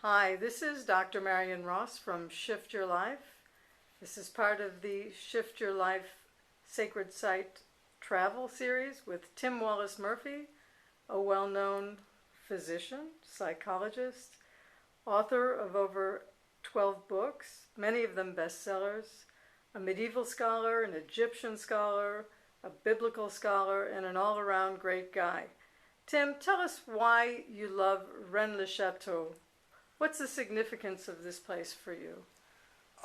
Hi, this is Dr. Marion Ross from Shift Your Life. This is part of the Shift Your Life Sacred Site Travel Series with Tim Wallace Murphy, a well-known physician, psychologist, author of over 12 books, many of them bestsellers, a medieval scholar, an Egyptian scholar, a biblical scholar, and an all-around great guy. Tim, tell us why you love Rennes Le Chateau. What's the significance of this place for you?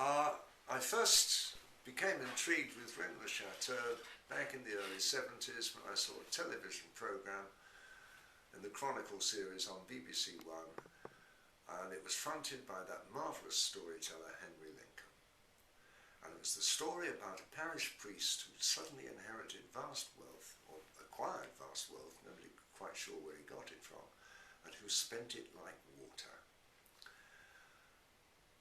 I first became intrigued with Rennes Le Chateau back in the early 70s when I saw a television program in the Chronicle series on BBC One, and it was fronted by that marvellous storyteller Henry Lincoln. And it was the story about a parish priest who suddenly inherited vast wealth, or acquired vast wealth, nobody quite sure where he got it from, and who spent it like water.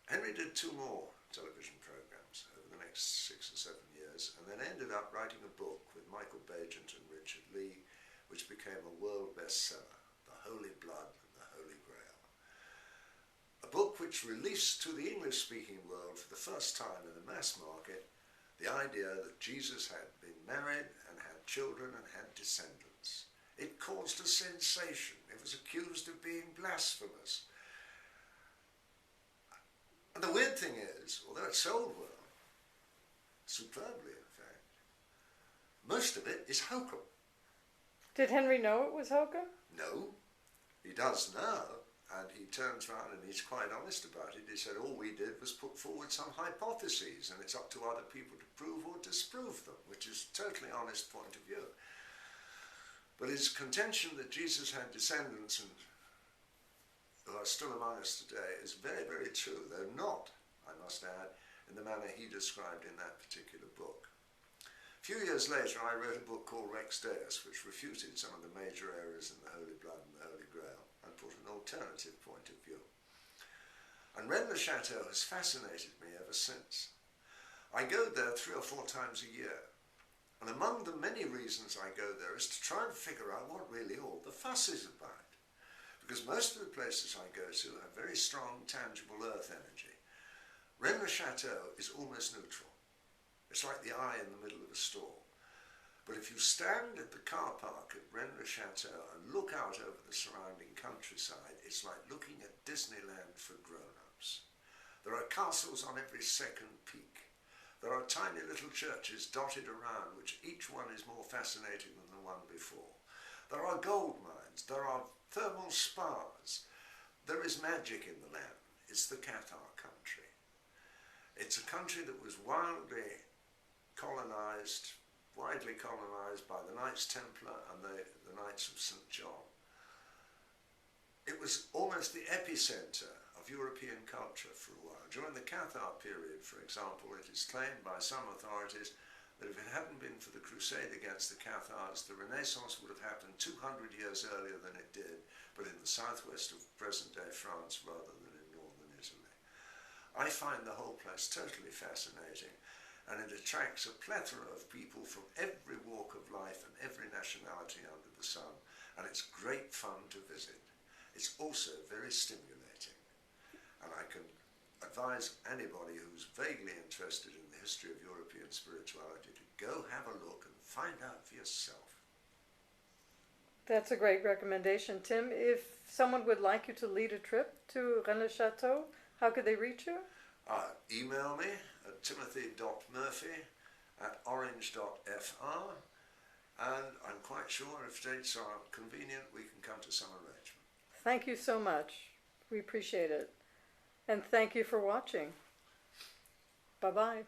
Henry did 2 more television programs over the next 6 or 7 years, and then ended up writing a book with Michael Bagent and Richard Lee, which became a world bestseller, The Holy Blood and the Holy Grail. A book which released to the English-speaking world for the first time in the mass market the idea that Jesus had been married and had children and had descendants. It caused a sensation. It was accused of being blasphemous. And the weird thing is, although it sold well, superbly in fact, most of it is hokum. Did Henry know it was hokum? No, he does now, and he turns around and he's quite honest about it. He said all we did was put forward some hypotheses, and it's up to other people to prove or disprove them, which is a totally honest point of view. But his contention that Jesus had descendants and who are still among us today is very, very true, though not, I must add, in the manner he described in that particular book. A few years later, I wrote a book called Rex Deus, which refuted some of the major errors in the Holy Blood and the Holy Grail, and put an alternative point of view. And Rennes Le Chateau has fascinated me ever since. I go there 3 or 4 times a year, and among the many reasons I go there is to try and figure out what really all the fuss is about. Because most of the places I go to have very strong, tangible earth energy. Rennes Le Chateau is almost neutral. It's like the eye in the middle of a storm. But if you stand at the car park at Rennes Le Chateau and look out over the surrounding countryside, it's like looking at Disneyland for grown-ups. There are castles on every second peak. There are tiny little churches dotted around, which each one is more fascinating than the one before. There are gold mines, there are thermal spas. There is magic in the land. It's the Cathar country. It's a country that was widely colonized by the Knights Templar and the Knights of St. John. It was almost the epicenter of European culture for a while. During the Cathar period, for example, it is claimed by some authorities that if it hadn't been for the crusade against the Cathars, the Renaissance would have happened 200 years earlier than it did, but in the southwest of present-day France rather than in northern Italy. I find the whole place totally fascinating, and it attracts a plethora of people from every walk of life and every nationality under the sun, and it's great fun to visit. It's also very stimulating, and I can advise anybody who's vaguely interested in the history of European spirituality to go have a look and find out for yourself. That's a great recommendation, Tim. If someone would like you to lead a trip to Rennes Le Chateau, how could they reach you? Email me at timothy.murphy@orange.fr, and I'm quite sure if dates are convenient, we can come to some arrangement. Thank you so much. We appreciate it. And thank you for watching. Bye-bye.